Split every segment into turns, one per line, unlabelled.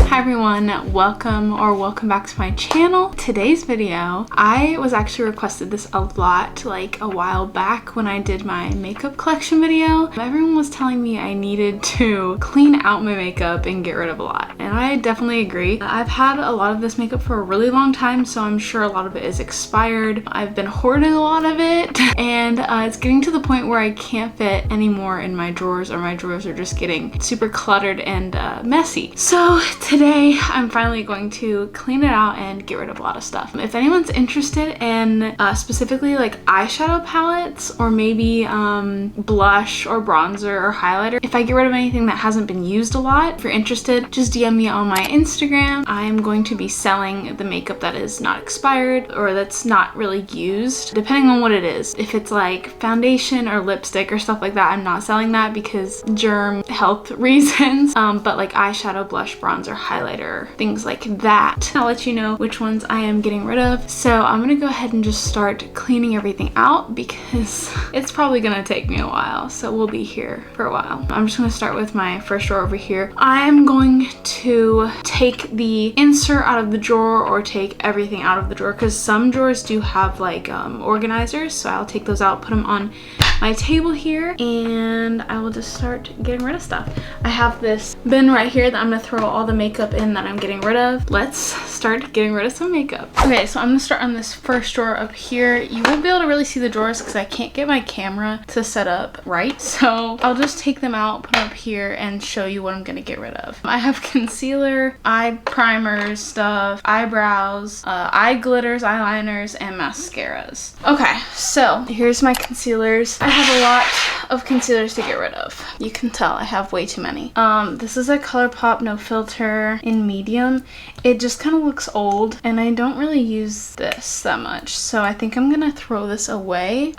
Hi everyone, welcome back to my channel. Today's video, I was actually requested this a lot like a while back when I did my makeup collection video. Everyone was telling me I needed to clean out my makeup and get rid of a lot, and I definitely agree. I've had a lot of this makeup for a really long time, so I'm sure a lot of it is expired. I've been hoarding a lot of it, and it's getting to the point where I can't fit anymore in my drawers, or my drawers are just getting super cluttered and messy. So today I'm finally going to clean it out and get rid of a lot of stuff. If anyone's interested in specifically like eyeshadow palettes, or maybe blush or bronzer or highlighter, if I get rid of anything that hasn't been used a lot, if you're interested, just DM me on my Instagram. I'm going to be selling the makeup that is not expired or that's not really used, depending on what it is. If it's like foundation or lipstick or stuff like that, I'm not selling that because germ health reasons. But like eyeshadow, blush, bronzer, highlighter, things like that, I'll let you know which ones I am getting rid of. So I'm gonna go ahead and just start cleaning everything out because it's probably gonna take me a while, so we'll be here for a while. I'm just gonna start with my first drawer over here. I'm going to take the insert out of the drawer or take everything out of the drawer, because some drawers do have like organizers, so I'll take those out, put them on my table here, and I will just start getting rid of stuff. I have this bin right here that I'm gonna throw all the makeup in that I'm getting rid of. Let's start getting rid of some makeup. Okay, so I'm gonna start on this first drawer up here. You won't be able to really see the drawers because I can't get my camera to set up right, so I'll just take them out, put them up here, and show you what I'm gonna get rid of. I have concealer, eye primers, stuff, eyebrows, eye glitters, eyeliners, and mascaras. Okay, so here's my concealers. I have a lot of concealers to get rid of. You can tell I have way too many. This is a ColourPop No Filter in medium. It just kind of looks old, and I don't really use this that much, so I think I'm gonna throw this away.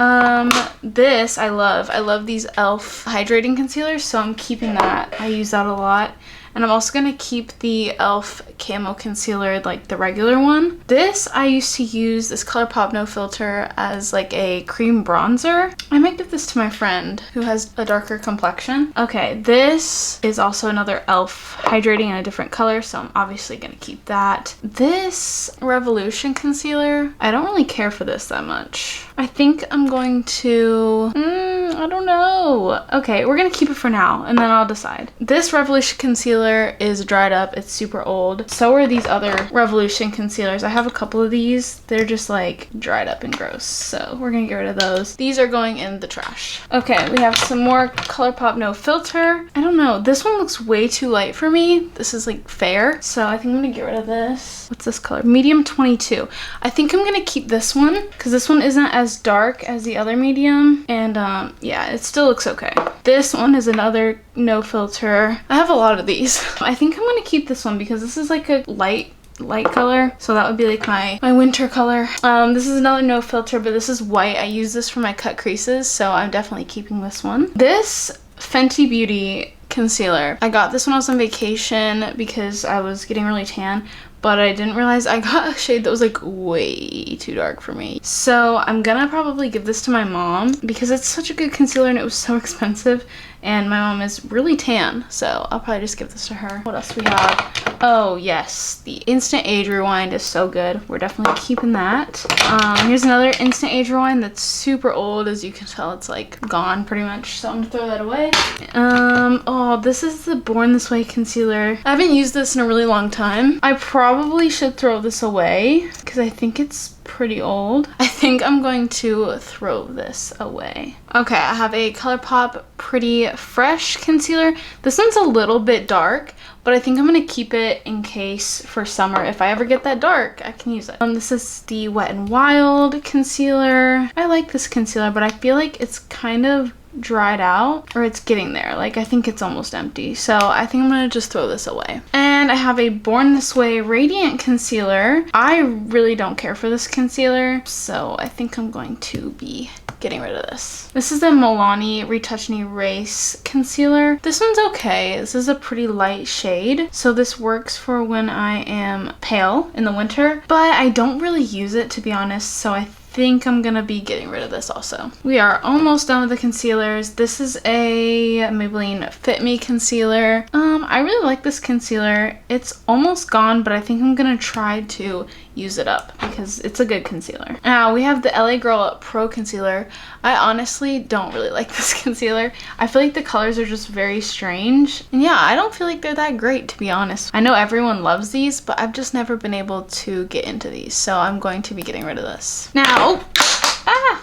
This I love. I love these e.l.f. hydrating concealers, so I'm keeping that. I use that a lot. And I'm also gonna keep the e.l.f. Camo Concealer, like the regular one. This, I used to use this ColourPop No Filter as like a cream bronzer. I might give this to my friend who has a darker complexion. Okay, this is also another e.l.f. hydrating in a different color, so I'm obviously gonna keep that. This Revolution Concealer, I don't really care for this that much. I think I'm going to, I don't know. Okay, we're gonna keep it for now, and then I'll decide. This Revolution Concealer is dried up. It's super old. So are these other Revolution concealers. I have a couple of these. They're just like dried up and gross, so we're gonna get rid of those. These are going in the trash. Okay, we have some more ColourPop No Filter. I don't know, this one looks way too light for me. This is like fair, so I think I'm gonna get rid of this. What's this color? Medium 22. I think I'm gonna keep this one because this one isn't as dark as the other medium, and yeah, it still looks okay. This one is another no filter. I have a lot of these. I think I'm gonna keep this one because this is like a light color, so that would be like my winter color. This is another no filter, but this is white. I use this for my cut creases, so I'm definitely keeping this one. This Fenty Beauty concealer, I got this when I was on vacation because I was getting really tan, but I didn't realize I got a shade that was like way too dark for me. So I'm gonna probably give this to my mom because it's such a good concealer and it was so expensive, and my mom is really tan, so I'll probably just give this to her. What else do we have? Oh yes, the Instant Age Rewind is so good. We're definitely keeping that. Here's another Instant Age Rewind that's super old. As you can tell, it's like gone pretty much, so I'm gonna throw that away. Oh, this is the Born This Way concealer. I haven't used this in a really long time. I probably should throw this away because I think it's pretty old. I think I'm going to throw this away. Okay, I have a ColourPop Pretty Fresh concealer. This one's a little bit dark, but I think I'm gonna keep it in case for summer. If I ever get that dark, I can use it. This is the Wet n Wild concealer. I like this concealer, but I feel like it's kind of dried out, or it's getting there. Like, I think it's almost empty, so I think I'm gonna just throw this away. And I have a Born This Way Radiant Concealer. I really don't care for this concealer, so I think I'm going to be getting rid of this. This is the Milani Retouch and Erase Concealer. This one's okay. This is a pretty light shade, so this works for when I am pale in the winter, but I don't really use it, to be honest, so I think I'm gonna be getting rid of this also. We are almost done with the concealers. This is a Maybelline Fit Me concealer. I really like this concealer. It's almost gone, but I think I'm gonna try to use it up because it's a good concealer. Now we have the LA Girl Pro Concealer. I honestly don't really like this concealer. I feel like the colors are just very strange. And yeah, I don't feel like they're that great, to be honest. I know everyone loves these, but I've just never been able to get into these. So I'm going to be getting rid of this. Now,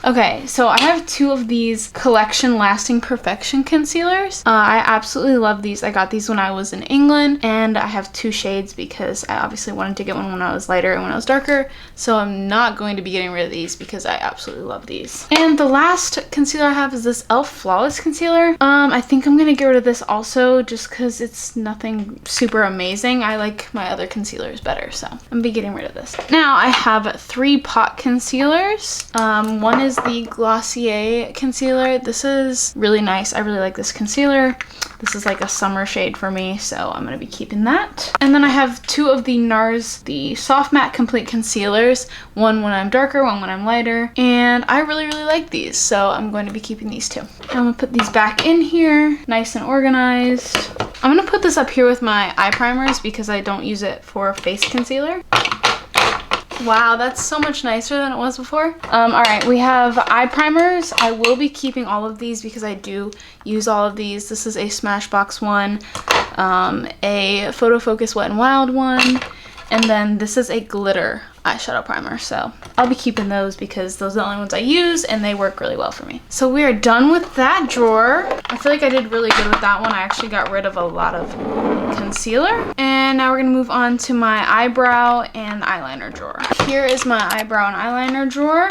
okay, so I have two of these Collection Lasting Perfection concealers. I absolutely love these. I got these when I was in England, and I have two shades because I obviously wanted to get one when I was lighter and when I was darker. So I'm not going to be getting rid of these because I absolutely love these. And the last concealer I have is this e.l.f. Flawless Concealer. I think I'm gonna get rid of this also just because it's nothing super amazing. I like my other concealers better, so I'm gonna be getting rid of this. Now I have 3 pot concealers. One is the Glossier concealer. This is really nice. I really like this concealer. This is like a summer shade for me, so I'm gonna be keeping that. And then I have 2 of the NARS, the Soft Matte Complete Concealers. One when I'm darker, one when I'm lighter. And I really like these, so I'm going to be keeping these too. I'm gonna put these back in here, nice and organized. I'm gonna put this up here with my eye primers because I don't use it for face concealer. Wow, that's so much nicer than it was before. All right, we have eye primers. I will be keeping all of these because I do use all of these. This is a Smashbox one, a Photo Focus Wet n Wild one, and then this is a glitter eyeshadow primer. So I'll be keeping those because those are the only ones I use and they work really well for me. So we are done with that drawer. I feel like I did really good with that one. I actually got rid of a lot of concealer. And now we're gonna move on to my eyebrow and eyeliner drawer. Here is my eyebrow and eyeliner drawer.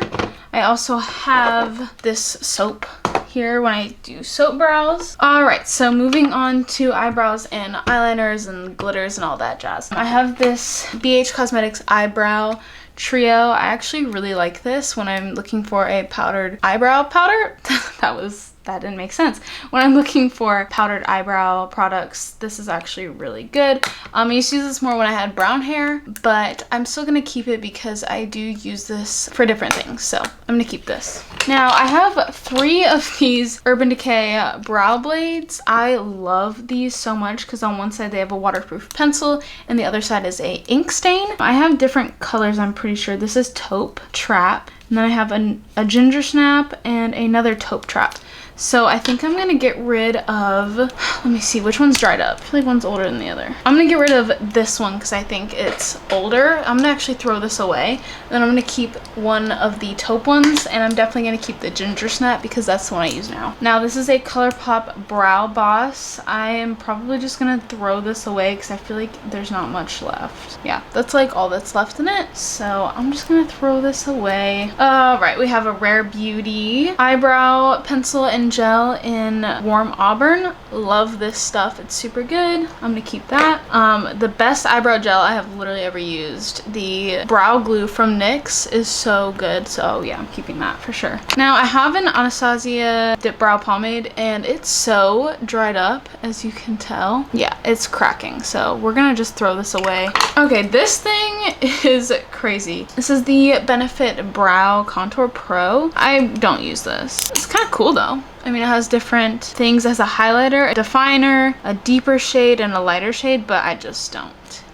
I also have this soap here when I do soap brows. All right, so moving on to eyebrows and eyeliners and glitters and all that jazz. I have this BH Cosmetics eyebrow trio. I actually really like this when I'm looking for a powdered eyebrow powder. That didn't make sense. When I'm looking for powdered eyebrow products, this is actually really good. I used to use this more when I had brown hair, but I'm still gonna keep it because I do use this for different things. So I'm gonna keep this. Now I have 3 of these Urban Decay brow blades. I love these so much because on one side they have a waterproof pencil and the other side is a ink stain. I have different colors, I'm pretty sure. This is Taupe Trap, and then I have a Ginger Snap and another Taupe Trap. So I think I'm gonna get rid of, let me see, which one's dried up? I feel like one's older than the other. I'm gonna get rid of this one because I think it's older. I'm gonna actually throw this away. Then I'm gonna keep one of the taupe ones, and I'm definitely gonna keep the Ginger Snap because that's the one I use now. Now this is a ColourPop Brow Boss. I am probably just gonna throw this away because I feel like there's not much left. Yeah, that's like all that's left in it. So I'm just gonna throw this away. All right, we have a Rare Beauty eyebrow pencil and gel in warm auburn. Love this stuff. It's super good. I'm gonna keep that. The best eyebrow gel I have literally ever used. The brow glue from NYX is so good. So yeah, I'm keeping that for sure. Now I have an Anastasia Dip Brow Pomade and it's so dried up, as you can tell. Yeah, it's cracking. So we're gonna just throw this away. Okay, this thing is crazy. This is the Benefit Brow Contour Pro. I don't use this. It's kind of cool though. I mean, it has different things. It has a highlighter, a definer, a deeper shade, and a lighter shade, but I just don't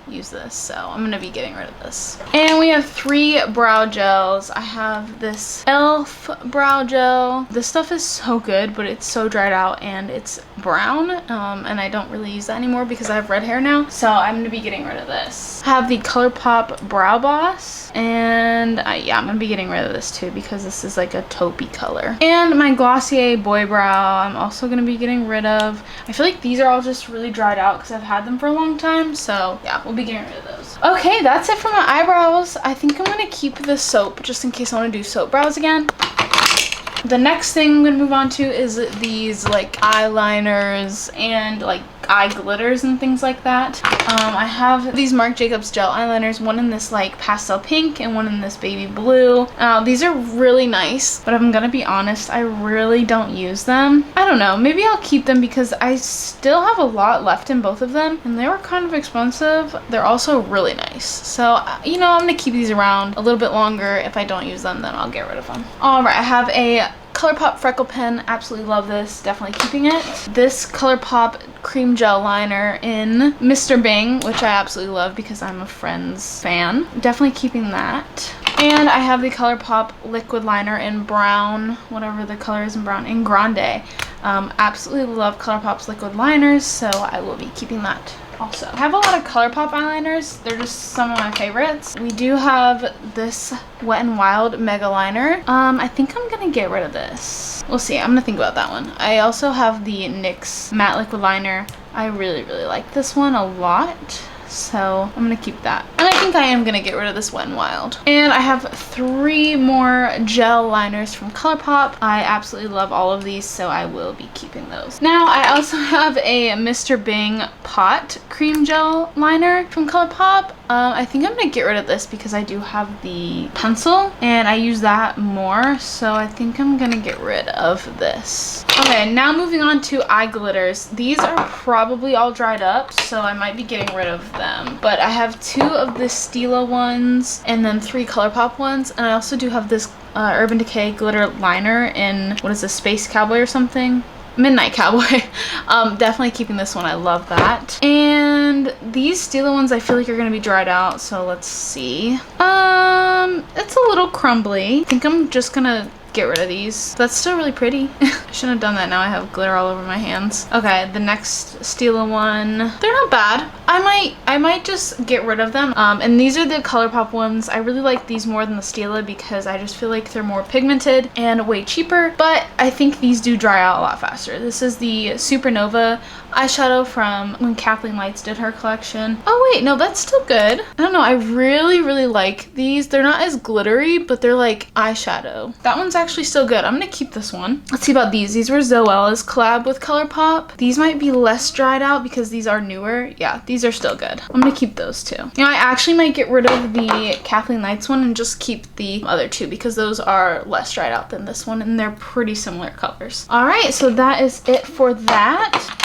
use this, so I'm gonna be getting rid of this. And we have 3 brow gels. I have this e.l.f. brow gel. This stuff is so good, but it's so dried out and it's brown, and I don't really use that anymore because I have red hair now, so I'm gonna be getting rid of this. I have the ColourPop Brow Boss, and yeah, I'm gonna be getting rid of this too because this is like a taupey color. And my Glossier Boy Brow, I'm also gonna be getting rid of. I feel like these are all just really dried out because I've had them for a long time, so yeah, we'll be getting rid of those. Okay, that's it for my eyebrows. I think I'm gonna keep the soap just in case I want to do soap brows again. The next thing I'm gonna move on to is these like eyeliners and like like eye glitters and things like that. I have these Marc Jacobs gel eyeliners, one in this like pastel pink and one in this baby blue. These are really nice, but I'm gonna be honest, I really don't use them. I don't know, maybe I'll keep them because I still have a lot left in both of them and they were kind of expensive. They're also really nice. So, you know, I'm gonna keep these around a little bit longer. If I don't use them, then I'll get rid of them. All right, I have a ColourPop freckle pen. Absolutely love this. Definitely keeping it. This ColourPop cream gel liner in Mr. Bing, which I absolutely love because I'm a Friends fan. Definitely keeping that. And I have the ColourPop liquid liner in brown, whatever the color is in brown, in Grande. Absolutely love ColourPop's liquid liners, so I will be keeping that. Also, I have a lot of ColourPop eyeliners. They're just some of my favorites. We do have this Wet n Wild Mega Liner. I think I'm gonna get rid of this. We'll see. I'm gonna think about that one. I also have the NYX Matte Liquid Liner. I really like this one a lot. So I'm gonna keep that. And I think I am gonna get rid of this Wet n Wild. And I have 3 more gel liners from ColourPop. I absolutely love all of these, so I will be keeping those. Now I also have a Mr. Bing Pot cream gel liner from ColourPop. I think I'm gonna get rid of this because I do have the pencil and I use that more, so I think I'm gonna get rid of this. Okay, now moving on to eye glitters. These are probably all dried up, so I might be getting rid of them. But I have 2 of the Stila ones and then 3 ColourPop ones, and I also do have this Urban Decay glitter liner in, what is this, Space Cowboy or something? Midnight Cowboy. Definitely keeping this one. I love that. And these Stila ones I feel like are gonna be dried out, so let's see. It's a little crumbly. I think I'm just gonna get rid of these. That's still really pretty. I shouldn't have done that. Now I have glitter all over my hands. Okay, the next Stila one. They're not bad. I might just get rid of them. And these are the ColourPop ones. I really like these more than the Stila because I just feel like they're more pigmented and way cheaper, but I think these do dry out a lot faster. This is the Supernova eyeshadow from when Kathleen Lights did her collection. Oh wait, no, that's still good. I don't know, I really like these. They're not as glittery, but they're like eyeshadow. That one's actually still good. I'm gonna keep this one. Let's see about these. These were Zoella's collab with ColourPop. These might be less dried out because these are newer. Yeah, these are still good. I'm gonna keep those 2. You know, I actually might get rid of the Kathleen Lights one and just keep the other 2 because those are less dried out than this one and they're pretty similar colors. All right, so that is it for that.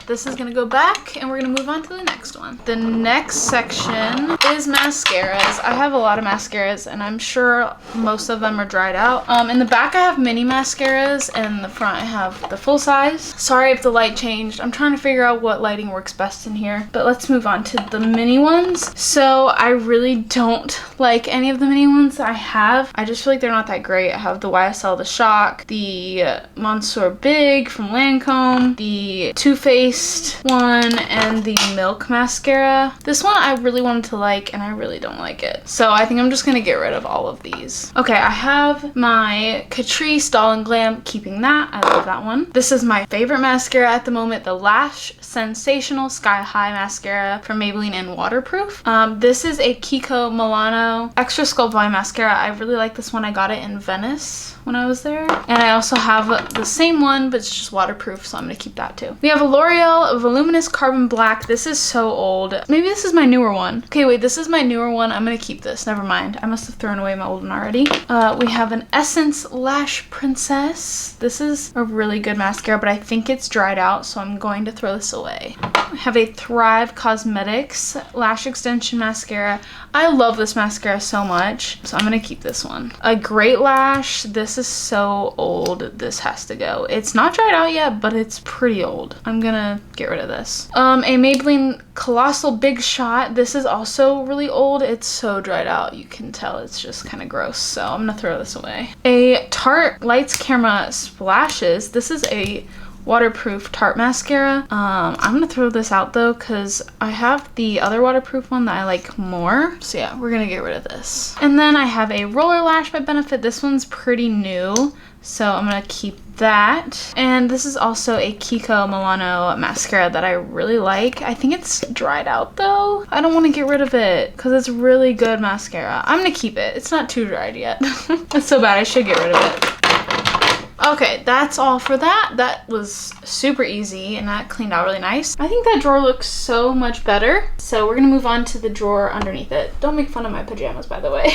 This is gonna go back and we're gonna move on to the next one. The next section is mascaras. I have a lot of mascaras and I'm sure most of them are dried out. In the back I have mini mascaras and in the front I have the full size. Sorry if the light changed. I'm trying to figure out what lighting works best in here, but let's move on to the mini ones. So I really don't like any of the mini ones that I have. I just feel like they're not that great. I have the YSL The Shock, the Monsieur Big from Lancome, the Too Faced one, and the Milk mascara. This one I really wanted to like and I really don't like it. So I think I'm just gonna get rid of all of these. Okay, I have my Catrice Doll and Glam, keeping that. I love that one. This is my favorite mascara at the moment, the Lash Sensational Sky High mascara from Maybelline in Waterproof. This is a Kiko Milano Extra Sculpt Volume mascara. I really like this one. I got it in Venice when I was there. And I also have the same one, but it's just waterproof, so I'm gonna keep that too. We have a L'Oreal Voluminous Carbon Black. This is so old. Maybe this is my newer one. Okay, wait, this is my newer one. I'm gonna keep this. Never mind. I must have thrown away my old one already. We have an Essence Lash Princess. This is a really good mascara, but I think it's dried out, so I'm going to throw this away. I have a Thrive Cosmetics Lash Extension Mascara. I love this mascara so much, so I'm gonna keep this one. A Great Lash. This is so old. This has to go. It's not dried out yet, but it's pretty old. I'm gonna get rid of this. A Maybelline Colossal Big Shot. This is also really old. It's so dried out. You can tell it's just kind of gross, so I'm gonna throw this away. A Tarte Lights Camera Splashes. This is a waterproof Tarte mascara. I'm gonna throw this out though because I have the other waterproof one that I like more. So yeah, we're gonna get rid of this. And then I have a Roller Lash by Benefit. This one's pretty new, so I'm gonna keep that. And this is also a Kiko Milano mascara that I really like. I think it's dried out though. I don't want to get rid of it because it's really good mascara. I'm gonna keep it. It's not too dried yet. That's so bad. I should get rid of it. Okay, that's all for that. That was super easy and that cleaned out really nice. I think that drawer looks so much better. So we're gonna move on to the drawer underneath it. Don't make fun of my pajamas, by the way.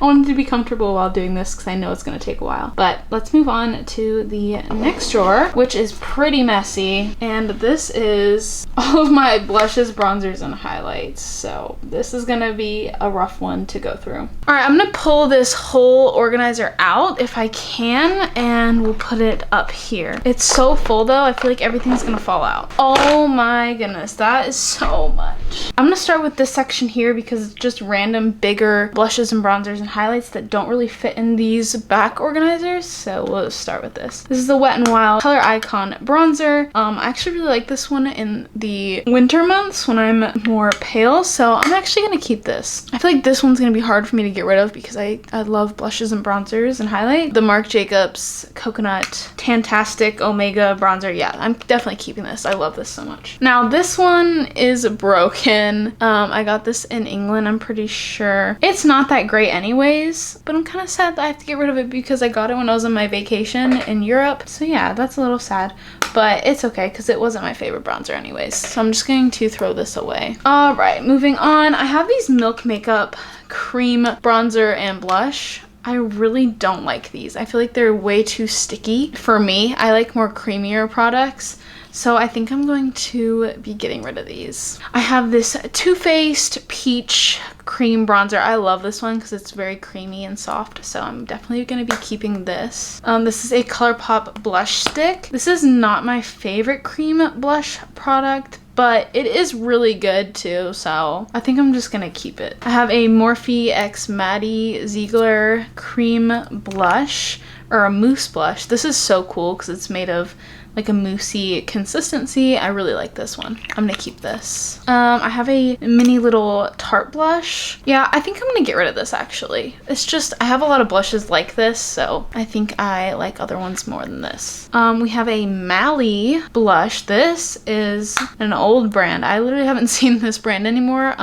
I wanted to be comfortable while doing this because I know it's gonna take a while. But let's move on to the next drawer, which is pretty messy. And this is all of my blushes, bronzers, and highlights. So this is gonna be a rough one to go through. All right, I'm gonna pull this whole organizer out if I can, and we'll put it up here. It's so full though, I feel like everything's gonna fall out. Oh my goodness, that is so much. I'm gonna start with this section here because it's just random bigger blushes and bronzers and highlights that don't really fit in these back organizers. So we'll start with this. This is the Wet n Wild Color Icon bronzer. I actually really like this one in the winter months when I'm more pale, so I'm actually gonna keep this. I feel like this one's gonna be hard for me to get rid of because I love blushes and bronzers and highlight. The Marc Jacobs Coconut Tantastic Omega bronzer. Yeah, I'm definitely keeping this. I love this so much. Now this one is broken. I got this in England, I'm pretty sure. It's not that great anyways, but I'm kind of sad that I have to get rid of it because I got it when I was on my vacation in Europe. So yeah, that's a little sad, but it's okay because it wasn't my favorite bronzer anyways. So I'm just going to throw this away. All right, moving on. I have these Milk Makeup cream bronzer and blush. I really don't like these. I feel like they're way too sticky for me. I like more creamier products. So I think I'm going to be getting rid of these. I have this Too Faced Peach Cream Bronzer. I love this one because it's very creamy and soft. So I'm definitely going to be keeping this. This is a ColourPop blush stick. This is not my favorite cream blush product, but it is really good too, so I think I'm just gonna keep it. I have a Morphe X Maddie Ziegler cream blush, or a mousse blush. This is so cool because it's made of like a moussey consistency. I really like this one. I'm gonna keep this. I have a mini little Tarte blush. Yeah, I think I'm gonna get rid of this actually. It's just, I have a lot of blushes like this, so I think I like other ones more than this. We have a Mally blush. This is an old brand. I literally haven't seen this brand anymore.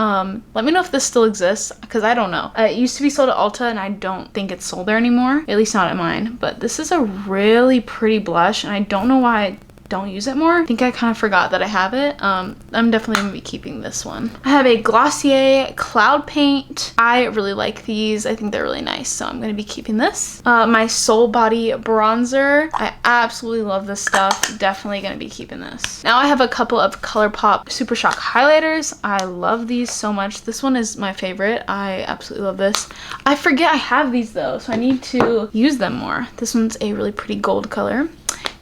Let me know if this still exists because I don't know. It used to be sold at Ulta and I don't think it's sold there anymore, at least not at mine. But this is a really pretty blush and I don't know why I don't use it more. I think I kind of forgot that I have it. I'm definitely gonna be keeping this one. I have a Glossier Cloud Paint. I really like these. I think they're really nice, so I'm gonna be keeping this. My Soul Body Bronzer. I absolutely love this stuff. Definitely gonna be keeping this. Now I have a couple of ColourPop Super Shock highlighters. I love these so much. This one is my favorite. I absolutely love this. I forget I have these though, so I need to use them more. This one's a really pretty gold color.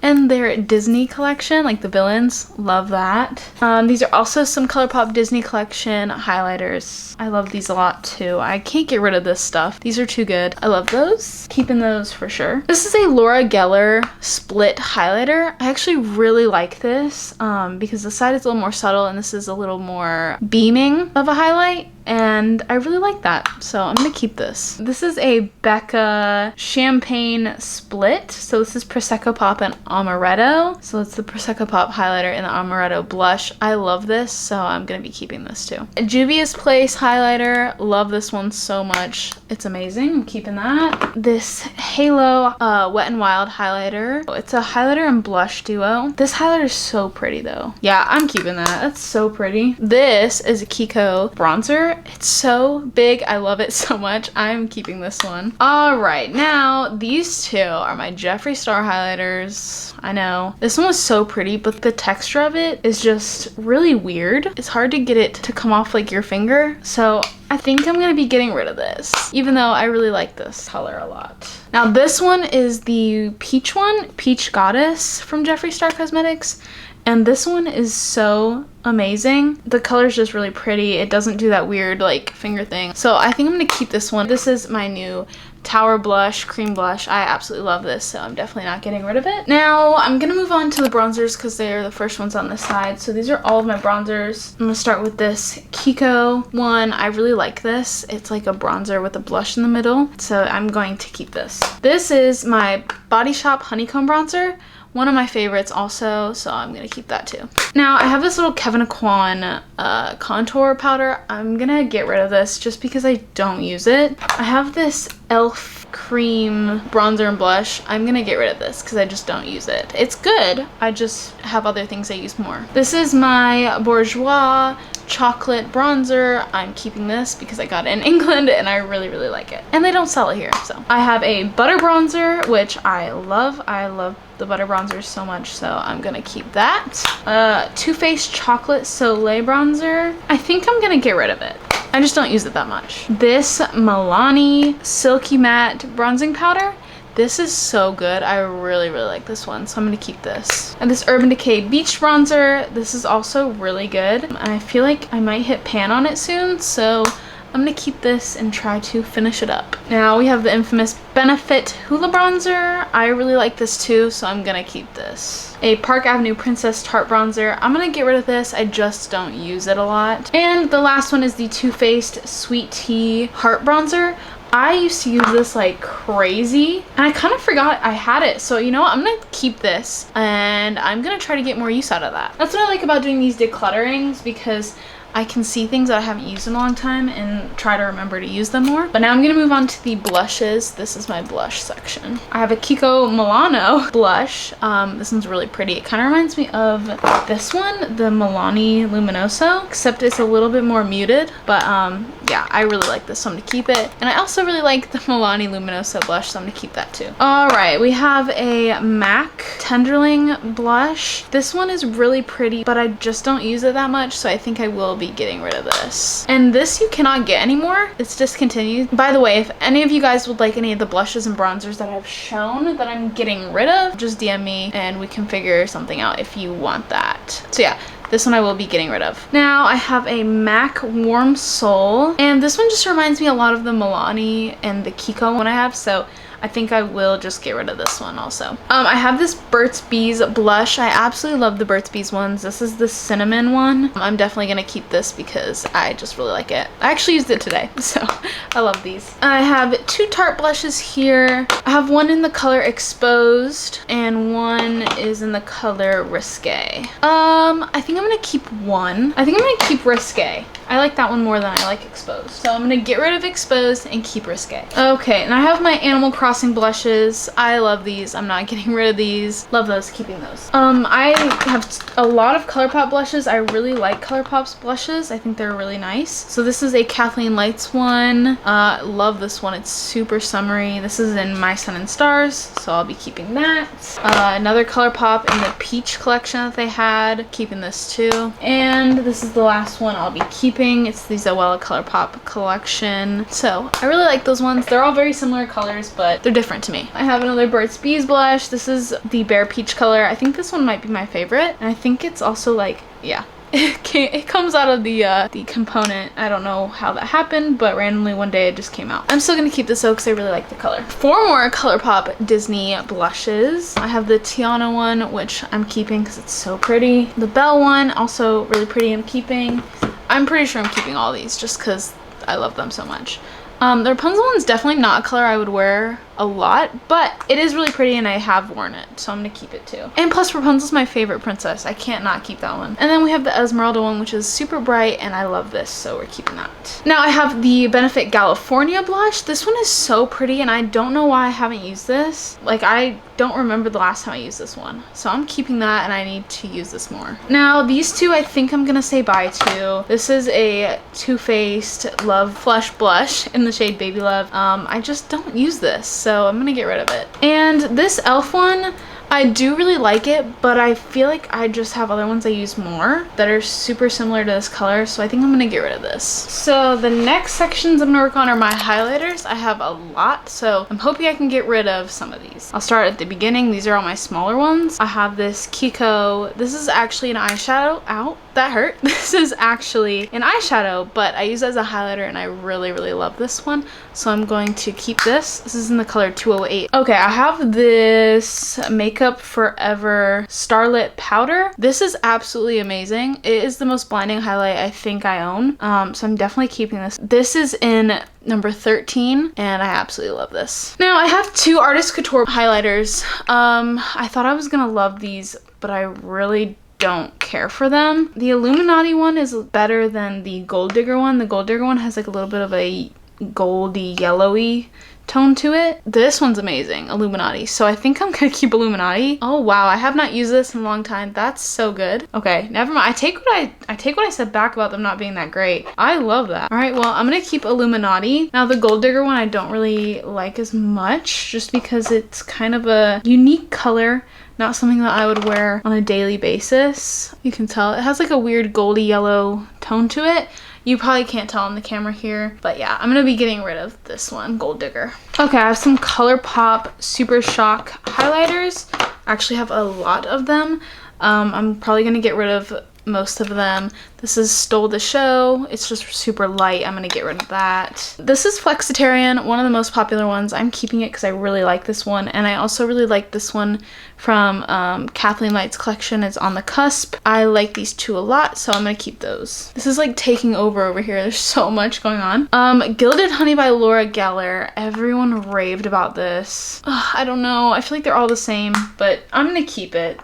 And their Disney collection, like the villains, love that. These are also some ColourPop Disney collection highlighters. I love these a lot too. I can't get rid of this stuff. These are too good. I love those. Keeping those for sure. This is a Laura Geller split highlighter. I actually really like this because the side is a little more subtle and this is a little more beaming of a highlight. And I really like that, so I'm gonna keep this. This is a Becca Champagne Split. So this is Prosecco Pop and Amaretto. So it's the Prosecco Pop highlighter and the Amaretto blush. I love this, so I'm gonna be keeping this too. A Juvia's Place highlighter. Love this one so much. It's amazing. I'm keeping that. This Halo Wet n Wild highlighter. It's a highlighter and blush duo. This highlighter is so pretty though. Yeah, I'm keeping that. That's so pretty. This is a Kiko bronzer. It's so big. I love it so much. I'm keeping this one. All right, now these two are my Jeffree Star highlighters. I know this one was so pretty, but the texture of it is just really weird. It's hard to get it to come off like your finger. So I think I'm gonna be getting rid of this, even though I really like this color a lot. Now this one is the peach one, Peach Goddess from Jeffree Star Cosmetics. And this one is so amazing. The color is just really pretty. It doesn't do that weird like finger thing. So I think I'm gonna keep this one. This is my new Tower Blush, Cream Blush. I absolutely love this, so I'm definitely not getting rid of it. Now I'm gonna move on to the bronzers because they are the first ones on this side. So these are all of my bronzers. I'm gonna start with this Kiko one. I really like this. It's like a bronzer with a blush in the middle. So I'm going to keep this. This is my Body Shop Honeycomb Bronzer. One of my favorites also, so I'm gonna keep that too. Now I have this little Kevyn Aucoin contour powder. I'm gonna get rid of this just because I don't use it. I have this e.l.f. cream bronzer and blush. I'm gonna get rid of this because I just don't use it. It's good, I just have other things I use more. This is my Bourjois chocolate bronzer. I'm keeping this because I got it in England and I really like it, and they don't sell it here. So I have a butter bronzer, which I love the butter bronzers so much, so I'm gonna keep that. Too Faced chocolate Soleil bronzer. I think I'm gonna get rid of it. I just don't use it that much. This Milani silky matte bronzing powder. This is so good. I really like this one, so I'm gonna keep this. And this Urban Decay Beach Bronzer. This is also really good. And I feel like I might hit pan on it soon, so I'm gonna keep this and try to finish it up. Now we have the infamous Benefit Hoola Bronzer. I really like this too, so I'm gonna keep this. A Park Avenue Princess Tarte Bronzer. I'm gonna get rid of this. I just don't use it a lot. And the last one is the Too Faced Sweet Tea Heart Bronzer. I used to use this like crazy, and I kind of forgot I had it. So you know what? I'm gonna keep this, and I'm gonna try to get more use out of that. That's what I like about doing these declutterings, because I can see things that I haven't used in a long time and try to remember to use them more. But now I'm gonna move on to the blushes. This is my blush section. I have a Kiko Milano blush. This one's really pretty. It kind of reminds me of this one, the Milani Luminoso, except it's a little bit more muted. But yeah, I really like this, so I'm gonna keep it. And I also really like the Milani Luminoso blush, so I'm gonna keep that too. All right, we have a MAC Tenderling blush. This one is really pretty, but I just don't use it that much, so I think I will be getting rid of this. And this you cannot get anymore. It's discontinued. By the way, if any of you guys would like any of the blushes and bronzers that I've shown that I'm getting rid of, just DM me and we can figure something out if you want that. So yeah, this one I will be getting rid of. Now I have a MAC Warm Soul, and this one just reminds me a lot of the Milani and the Kiko one I have, so I think I will just get rid of this one also. I have this Burt's Bees blush. I absolutely love the Burt's Bees ones. This is the cinnamon one. I'm definitely gonna keep this because I just really like it. I actually used it today, so I love these. I have two Tarte blushes here. I have one in the color Exposed and one is in the color Risque. I think I'm gonna keep one. I think I'm gonna keep Risque. I like that one more than I like Exposed. So I'm gonna get rid of Exposed and keep Risque. Okay, and I have my Animal Crossing blushes. I love these. I'm not getting rid of these. Love those, keeping those. I have a lot of ColourPop blushes. I really like ColourPop's blushes. I think they're really nice. So this is a Kathleen Lights one. Love this one. It's super summery. This is in My Sun and Stars, so I'll be keeping that. Another ColourPop in the Peach collection that they had. Keeping this too. And this is the last one I'll be keeping. It's the Zoella ColourPop collection. So I really like those ones. They're all very similar colors, but they're different to me. I have another Burt's Bees blush. This is the Bare Peach color. I think this one might be my favorite. And I think it's also like, yeah, it comes out of the component. I don't know how that happened, but randomly one day it just came out. I'm still gonna keep this though because I really like the color. 4 more ColourPop Disney blushes. I have the Tiana one, which I'm keeping because it's so pretty. The Belle one, also really pretty, I'm keeping. I'm pretty sure I'm keeping all these just because I love them so much. The Rapunzel one's definitely not a color I would wear a lot, but it is really pretty and I have worn it, so I'm gonna keep it too. And plus Rapunzel's my favorite princess. I can't not keep that one. And then we have the Esmeralda one, which is super bright and I love this, so we're keeping that. Now I have the Benefit California blush. This one is so pretty and I don't know why I haven't used this. Like, I don't remember the last time I used this one, so I'm keeping that and I need to use this more. Now these two I think I'm gonna say bye to. This is a Too Faced Love Flush Blush in the shade Baby Love. I just don't use this, so I'm gonna get rid of it. And this e.l.f. one, I do really like it, but I feel like I just have other ones I use more that are super similar to this color, so I think I'm gonna get rid of this. So the next sections I'm gonna work on are my highlighters. I have a lot, so I'm hoping I can get rid of some of these. I'll start at the beginning. These are all my smaller ones. I have this Kiko. This is actually an eyeshadow. Ow, that hurt. This is actually an eyeshadow, but I use it as a highlighter and I really love this one, so I'm going to keep this. This is in the color 208. Okay, I have this Makeup Forever Starlit Powder. This is absolutely amazing. It is the most blinding highlight I think I own, so I'm definitely keeping this. This is in number 13 and I absolutely love this. Now I have 2 Artist Couture highlighters. I thought I was gonna love these, but I really don't care for them. The Illuminati one is better than the Gold Digger one. The Gold Digger one has like a little bit of a goldy yellowy tone to it. This one's amazing, Illuminati. So I think I'm gonna keep Illuminati. Oh wow, I have not used this in a long time. That's so good. Okay, never mind. I take what I said back about them not being that great. I love that. All right, well, I'm gonna keep Illuminati. Now the Gold Digger one I don't really like as much, just because it's kind of a unique color. Not something that I would wear on a daily basis. You can tell it has like a weird goldy yellow tone to it. You probably can't tell on the camera here, but yeah, I'm gonna be getting rid of this one, Gold Digger. Okay, I have some ColourPop Super Shock highlighters. I actually have a lot of them. I'm probably gonna get rid of most of them. This is Stole the Show. It's just super light. I'm gonna get rid of that. This is Flexitarian, one of the most popular ones. I'm keeping it because I really like this one, and I also really like this one from Kathleen Light's collection. It's On the Cusp. I like these two a lot, so I'm gonna keep those. This is like taking over here. There's so much going on. Gilded Honey by Laura Geller. Everyone raved about this. Ugh, I don't know. I feel like they're all the same, but I'm gonna keep it.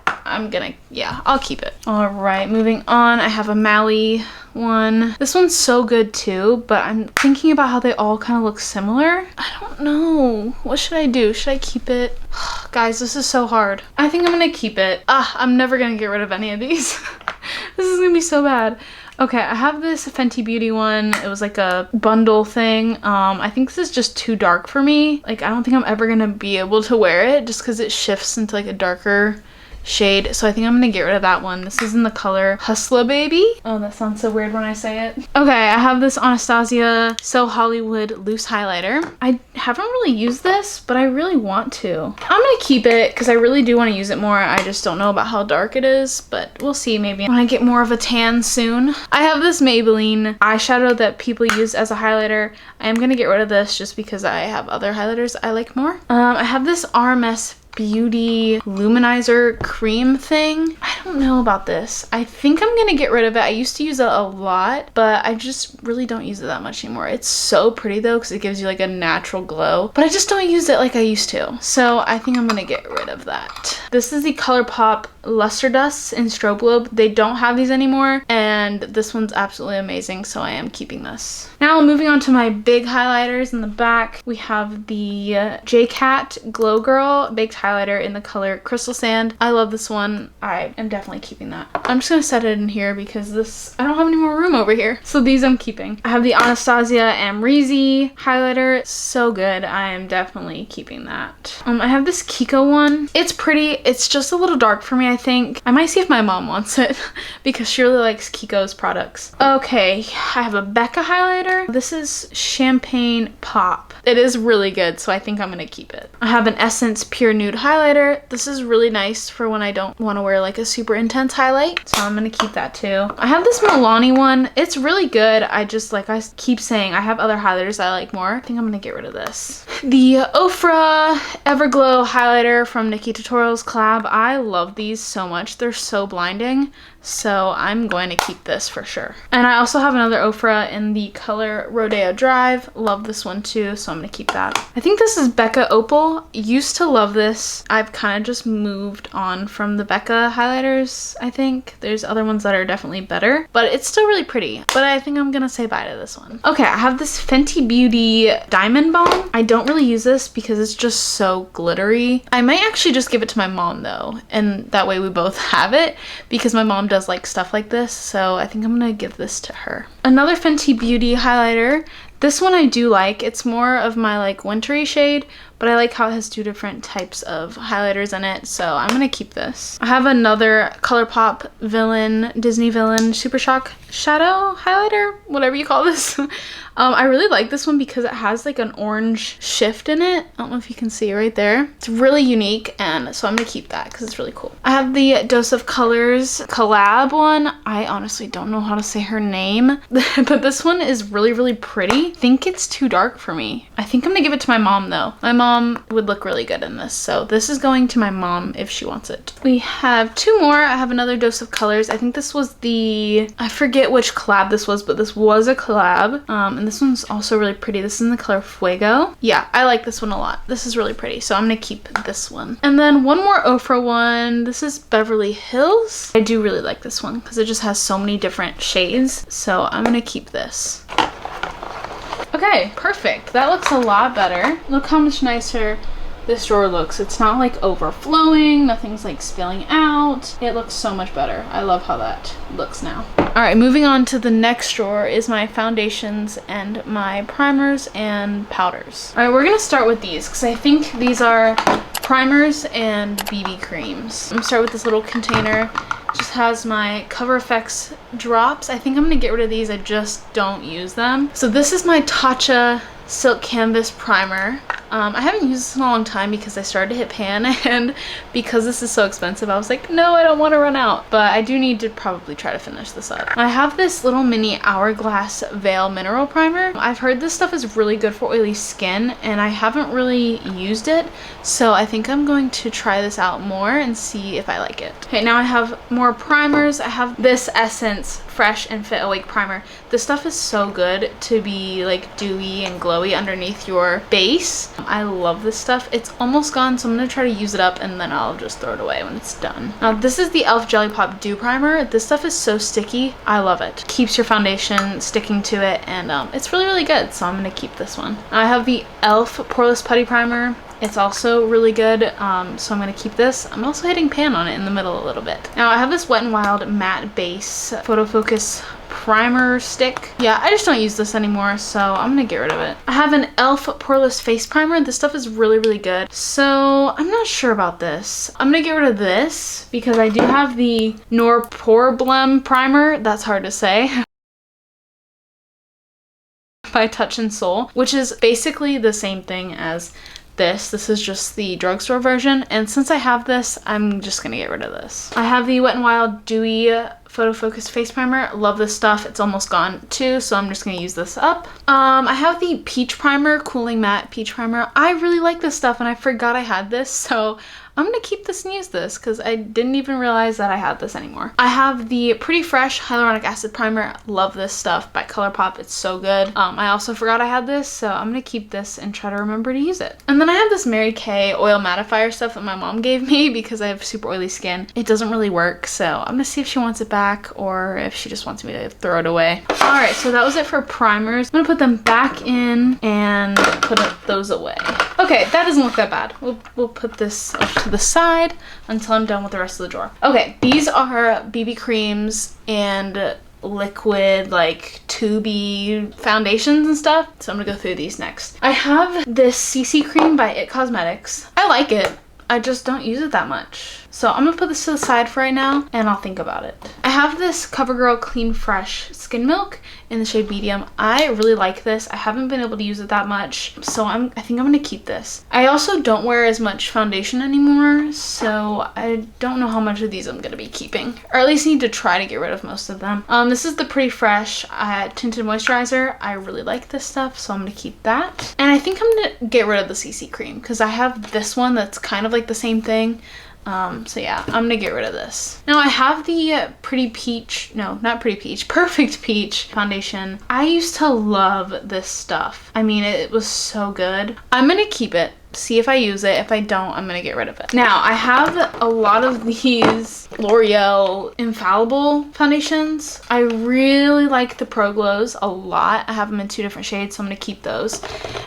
Yeah, I'll keep it. All right, moving on. I have a Maui one. This one's so good too, but I'm thinking about how they all kind of look similar. I don't know. What should I do? Should I keep it? Guys, this is so hard. I think I'm gonna keep it. I'm never gonna get rid of any of these. This is gonna be so bad. Okay, I have this Fenty Beauty one. It was like a bundle thing. I think this is just too dark for me. Like, I don't think I'm ever gonna be able to wear it just because it shifts into like a darker shade, so I think I'm gonna get rid of that one. This is in the color Hustla Baby. Oh, that sounds so weird when I say it. Okay, I have this Anastasia So Hollywood loose highlighter. I haven't really used this, but I really want to. I'm gonna keep it because I really do want to use it more. I just don't know about how dark it is, but we'll see maybe when I get more of a tan soon. I have this Maybelline eyeshadow that people use as a highlighter. I am gonna get rid of this just because I have other highlighters I like more. I have this RMS Beauty Luminizer cream thing. I don't know about this. I think I'm gonna get rid of it. I used to use it a lot, but I just really don't use it that much anymore. It's so pretty though because it gives you like a natural glow, but I just don't use it like I used to. So I think I'm gonna get rid of that. This is the ColourPop Luster Dust in Strobe Globe. They don't have these anymore, and this one's absolutely amazing, so I am keeping this. Now moving on to my big highlighters in the back, we have the JCat Glow Girl Baked Highlighter in the color Crystal Sand. I love this one. I am definitely keeping that. I'm just gonna set it in here because I don't have any more room over here. So these I'm keeping. I have the Anastasia Amrezy highlighter. So good. I am definitely keeping that. I have this Kiko one. It's pretty. It's just a little dark for me, I think. I might see if my mom wants it because she really likes Kiko's products. Okay, I have a Becca highlighter. This is Champagne Pop. It is really good, so I think I'm gonna keep it. I have an Essence Pure Nude highlighter. This is really nice for when I don't want to wear like a super intense highlight, so I'm gonna keep that too. I have this Milani one. It's really good. I just, like I keep saying, I have other highlighters I like more. I think I'm gonna get rid of this. The Ofra Everglow highlighter from Nikki Tutorials collab. I love these so much. They're so blinding. So I'm going to keep this for sure. And I also have another Ofra in the color Rodeo Drive. Love this one too, so I'm gonna keep that. I think this is Becca Opal. Used to love this. I've kind of just moved on from the Becca highlighters, I think. There's other ones that are definitely better, but it's still really pretty. But I think I'm gonna say bye to this one. Okay, I have this Fenty Beauty Diamond Balm. I don't really use this because it's just so glittery. I might actually just give it to my mom though, and that way we both have it because my mom does like stuff like this, so I think I'm gonna give this to her. Another Fenty Beauty highlighter. This one I do like. It's more of my like wintry shade, but I like how it has two different types of highlighters in it, so I'm gonna keep this. I have another ColourPop Disney Villain Super Shock Shadow highlighter, whatever you call this. I really like this one because it has like an orange shift in it. I don't know if you can see right there. It's really unique, and so I'm gonna keep that because it's really cool. I have the Dose of Colors collab one. I honestly don't know how to say her name, but this one is really, really pretty. I think it's too dark for me. I think I'm gonna give it to my mom though. My mom would look really good in this, so this is going to my mom if she wants it. We have two more. I have another Dose of Colors. I think this was I forget which collab this was, but this was a collab. And this one's also really pretty. This is in the color Fuego. Yeah, I like this one a lot. This is really pretty, so I'm gonna keep this one. And then one more Ofra one. This is Beverly Hills. I do really like this one because it just has so many different shades, so I'm gonna keep this. Okay, perfect. That looks a lot better. Look how much nicer this drawer looks. It's not like overflowing, nothing's like spilling out. It looks so much better. I love how that looks now. All right, moving on to the next drawer is my foundations and my primers and powders. All right, we're gonna start with these because I think these are primers and BB creams. I'm gonna start with this little container. It just has my Cover FX drops. I think I'm gonna get rid of these. I just don't use them. So this is my Tatcha Silk Canvas Primer. I haven't used this in a long time because I started to hit pan, and because this is so expensive, I was like, no, I don't want to run out. But I do need to probably try to finish this up. I have this little mini Hourglass Veil Mineral Primer. I've heard this stuff is really good for oily skin, and I haven't really used it. So I think I'm going to try this out more and see if I like it. Okay, now I have more primers. I have this Essence Fresh and Fit Awake Primer. This stuff is so good to be like dewy and glowy underneath your base. I love this stuff. It's almost gone, so I'm gonna try to use it up and then I'll just throw it away when it's done. Now this is the e.l.f. Jelly Pop Dew Primer. This stuff is so sticky. I love it. Keeps your foundation sticking to it, and it's really, really good, so I'm gonna keep this one. I have the e.l.f. Poreless Putty Primer. It's also really good, so I'm gonna keep this. I'm also hitting pan on it in the middle a little bit. Now I have this Wet n Wild Matte Base Photo Focus Primer Stick. Yeah, I just don't use this anymore, so I'm gonna get rid of it. I have an e.l.f. Poreless Face Primer. This stuff is really, really good. So I'm not sure about this. I'm gonna get rid of this because I do have the Norporblem Primer. That's hard to say. By Touch in Soul, which is basically the same thing as this. This is just the drugstore version, and since I have this, I'm just gonna get rid of this. I have the Wet n Wild Dewy Photo Focus Face Primer. Love this stuff. It's almost gone too, so I'm just gonna use this up. I have the Peach Primer, Cooling Matte Peach Primer. I really like this stuff, and I forgot I had this, so I'm gonna keep this and use this because I didn't even realize that I had this anymore. I have the Pretty Fresh Hyaluronic Acid Primer. Love this stuff by ColourPop. It's so good. I also forgot I had this, so I'm gonna keep this and try to remember to use it. And then I have this Mary Kay oil mattifier stuff that my mom gave me because I have super oily skin. It doesn't really work, so I'm gonna see if she wants it back or if she just wants me to throw it away. All right, so that was it for primers. I'm gonna put them back in and put those away. Okay, that doesn't look that bad. We'll put this up to the side until I'm done with the rest of the drawer. Okay, these are BB creams and liquid like tubey foundations and stuff, so I'm gonna go through these next. I have this CC cream by It Cosmetics. I like it. I just don't use it that much. So I'm gonna put this to the side for right now and I'll think about it. I have this CoverGirl Clean Fresh Skin Milk in the shade medium. I really like this. I haven't been able to use it that much, so I think I'm gonna keep this. I also don't wear as much foundation anymore, so I don't know how much of these I'm gonna be keeping, or at least need to try to get rid of most of them. This is the Pretty Fresh Tinted Moisturizer. I really like this stuff, so I'm gonna keep that. And I think I'm gonna get rid of the CC cream because I have this one that's kind of like the same thing. So yeah, I'm gonna get rid of this. Now I have the Perfect Peach foundation. I used to love this stuff. I mean, it was so good. I'm gonna keep it. See if I use it. If I don't, I'm gonna get rid of it. Now I have a lot of these L'Oreal Infallible foundations. I really like the Pro Glows a lot. I have them in 2 different shades, so I'm gonna keep those.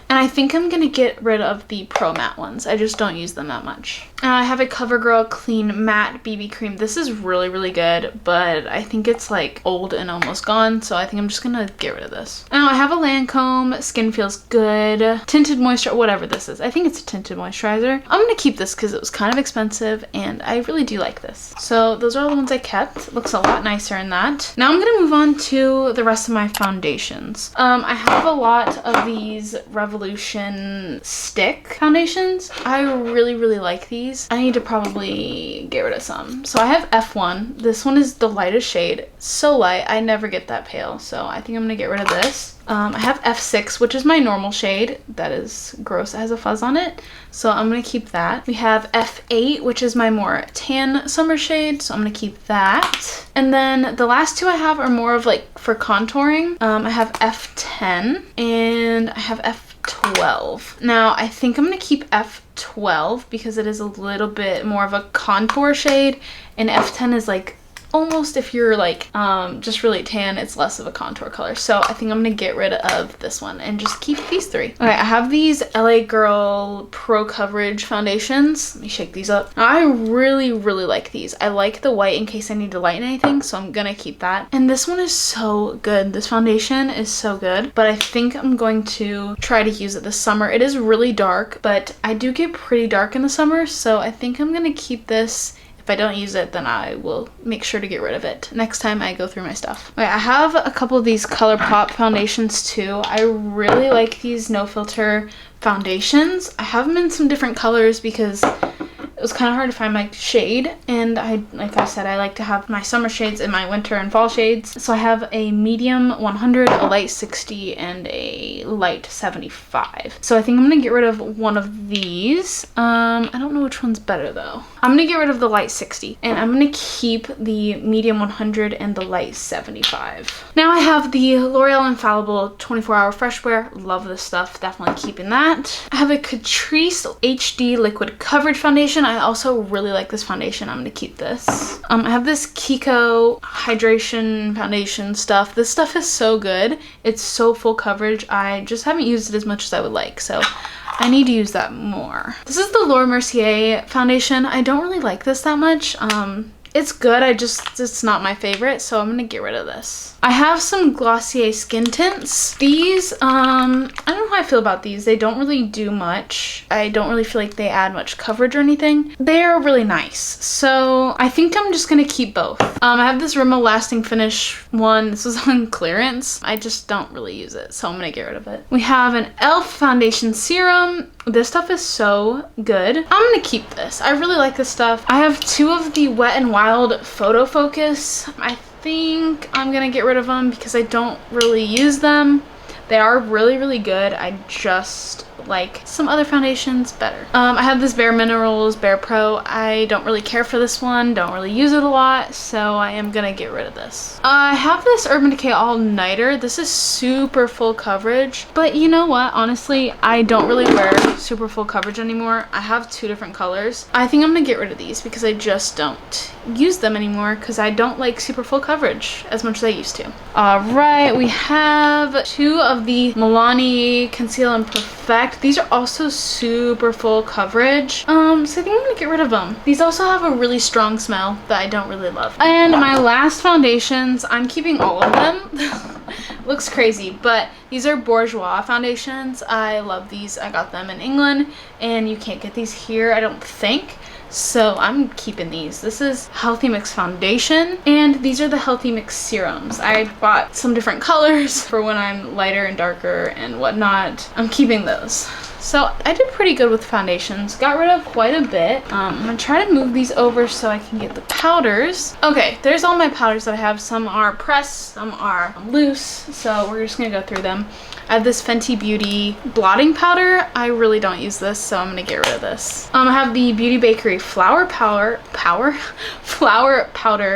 And I think I'm gonna get rid of the Pro Matte ones. I just don't use them that much. And I have a CoverGirl Clean Matte BB Cream. This is really, really good, but I think it's like old and almost gone, so I think I'm just gonna get rid of this. Now I have a Lancome Skin Feels Good Tinted Moisture, whatever this is. I think it's a tinted moisturizer. I'm gonna keep this because it was kind of expensive and I really do like this. So those are all the ones I kept. It looks a lot nicer in that. Now I'm gonna move on to the rest of my foundations. I have a lot of these Revolution stick foundations. I really, really like these. I need to probably get rid of some. So I have F1. This one is the lightest shade. So light. I never get that pale. So I think I'm gonna get rid of this. I have F6, which is my normal shade. That is gross. It has a fuzz on it. So I'm going to keep that. We have F8, which is my more tan summer shade. So I'm going to keep that. And then the last 2 I have are more of like for contouring. I have F10 and I have F12. Now I think I'm going to keep F12 because it is a little bit more of a contour shade, and F10 is like almost, if you're like just really tan, it's less of a contour color. So I think I'm gonna get rid of this one and just keep these three. Okay, I have these LA Girl Pro Coverage foundations. Let me shake these up. I really like these. I like the white in case I need to lighten anything, so I'm gonna keep that. And this one is so good. This foundation is so good, but I think I'm going to try to use it this summer. It is really dark, but I do get pretty dark in the summer, so I think I'm gonna keep this. If I don't use it, then I will make sure to get rid of it next time I go through my stuff. Okay, I have a couple of these ColourPop foundations too. I really like these no filter foundations. I have them in some different colors because it was kind of hard to find my shade, and like I said, I like to have my summer shades and my winter and fall shades. So I have a medium 100, a light 60, and a light 75. So I think I'm gonna get rid of one of these. I don't know which one's better though. I'm gonna get rid of the light 60, and I'm gonna keep the medium 100 and the light 75. Now I have the L'Oreal Infallible 24-hour fresh wear. Love this stuff, definitely keeping that. I have a Catrice HD liquid coverage foundation. I also really like this foundation. I'm gonna keep this. I have this Kiko hydration foundation stuff. This stuff is so good. It's so full coverage. I just haven't used it as much as I would like, so I need to use that more. This is the Laura Mercier foundation. I don't really like this that much. It's good, it's not my favorite, so I'm gonna get rid of this. I have some Glossier skin tints. These, I don't know how I feel about these. They don't really do much. I don't really feel like they add much coverage or anything. They're really nice, so I think I'm just gonna keep both. I have this Rimmel Lasting Finish one. This was on clearance. I just don't really use it, so I'm gonna get rid of it. We have an e.l.f. foundation serum. This stuff is so good. I'm gonna keep this. I really like this stuff. I have two of the Wet n Wild Photo Focus. I think I'm gonna get rid of them because I don't really use them. They are really good. I just like some other foundations better. I have this Bare Minerals Bare Pro. I don't really care for this one, don't really use it a lot, so I am gonna get rid of this. I have this Urban Decay All Nighter. This is super full coverage, but you know what, honestly, I don't really wear super full coverage anymore. I have two different colors. I think I'm gonna get rid of these because I just don't use them anymore because I don't like super full coverage as much as I used to. All right, we have two of the Milani Conceal and Perfect. These are also super full coverage. So I think I'm gonna get rid of them. These also have a really strong smell that I don't really love. And my last foundations, I'm keeping all of them. Looks crazy, but these are Bourjois foundations. I love these. I got them in England, and you can't get these here, I don't think. So I'm keeping these. This is Healthy Mix foundation, and these are the Healthy Mix serums. I bought some different colors for when I'm lighter and darker and whatnot. I'm keeping those. So I did pretty good with foundations. Got rid of quite a bit. I'm gonna try to move these over so I can get the powders. Okay, there's all my powders that I have. Some are pressed, some are loose. So we're just gonna go through them. I have this Fenty Beauty blotting powder. I really don't use this, so I'm gonna get rid of this. I have the Beauty Bakery flour powder.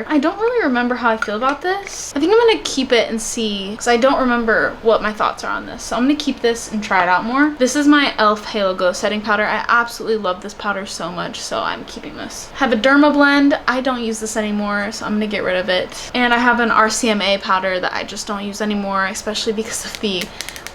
I don't really remember how I feel about this. I think I'm gonna keep it and see, because I don't remember what my thoughts are on this. So I'm gonna keep this and try it out more. This is my e.l.f. Halo Glow setting powder. I absolutely love this powder so much, so I'm keeping this. I have a Derma Blend. I don't use this anymore, so I'm gonna get rid of it. And I have an RCMA powder that I just don't use anymore, especially because of the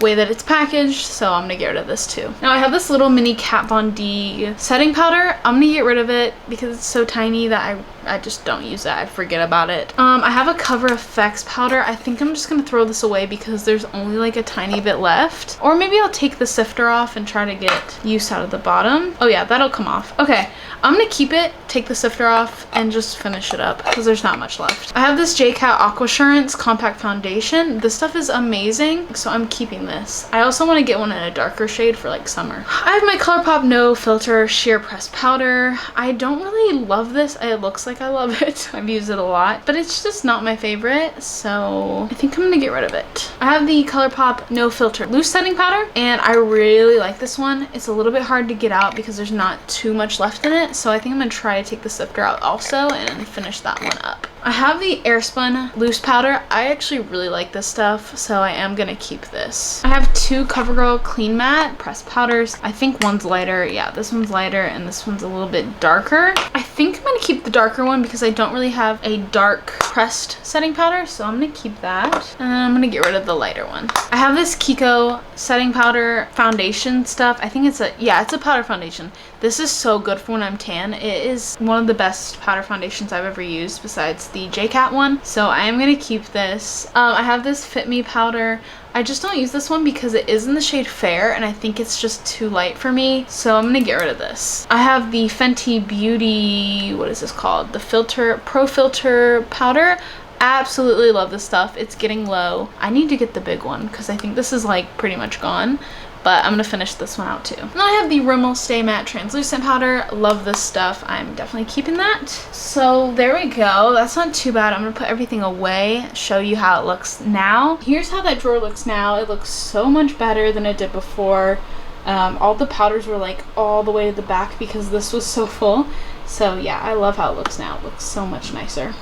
way that it's packaged, so I'm gonna get rid of this too. Now I have this little mini Kat Von D setting powder. I'm gonna get rid of it because it's so tiny that I just don't use it. I forget about it. I have a Cover FX powder. I think I'm just gonna throw this away because there's only like a tiny bit left. Or maybe I'll take the sifter off and try to get use out of the bottom. Oh yeah, that'll come off. Okay, I'm gonna keep it, take the sifter off, and just finish it up because there's not much left. I have this JCat Aquassurance Compact Foundation. This stuff is amazing, so I'm keeping this. I also want to get one in a darker shade for like summer. I have my ColourPop No Filter Sheer Press Powder. I don't really love this. It looks like I love it. I've used it a lot, but it's just not my favorite, so I think I'm gonna get rid of it. I have the ColourPop No Filter Loose Setting Powder, and I really like this one. It's a little bit hard to get out because there's not too much left in it, so I think I'm gonna try to take the sifter out also and finish that one up. I have the Airspun loose powder. I actually really like this stuff, so I am gonna keep this. I have two CoverGirl Clean Matte pressed powders. I think one's lighter. Yeah, this one's lighter and this one's a little bit darker. I think I'm gonna keep the darker one because I don't really have a dark pressed setting powder, so I'm gonna keep that. And then I'm gonna get rid of the lighter one. I have this Kiko setting powder foundation stuff. I think it's a powder foundation. This is so good for when I'm tan. It is one of the best powder foundations I've ever used besides the JCat one. So I am gonna keep this. I have this Fit Me powder. I just don't use this one because it is in the shade Fair and I think it's just too light for me. So I'm gonna get rid of this. I have the Fenty Beauty, what is this called? The Pro Filter powder. Absolutely love this stuff. It's getting low. I need to get the big one because I think this is like pretty much gone. But I'm gonna finish this one out too. And then I have the Rimmel Stay Matte Translucent Powder. Love this stuff. I'm definitely keeping that. So there we go. That's not too bad. I'm gonna put everything away, show you how it looks now. Here's how that drawer looks now. It looks so much better than it did before. All the powders were like all the way to the back because this was so full. So yeah, I love how it looks now. It looks so much nicer.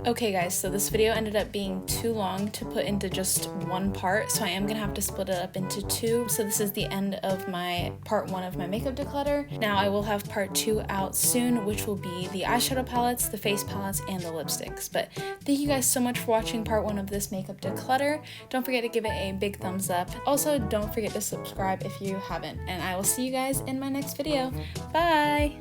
Okay guys, so this video ended up being too long to put into just one part, so I am gonna have to split it up into two. So this is the end of my part 1 of my makeup declutter. Now I will have part 2 out soon, which will be the eyeshadow palettes, the face palettes, and the lipsticks. But thank you guys so much for watching part 1 of this makeup declutter. Don't forget to give it a big thumbs up. Also, don't forget to subscribe if you haven't, and I will see you guys in my next video. Bye!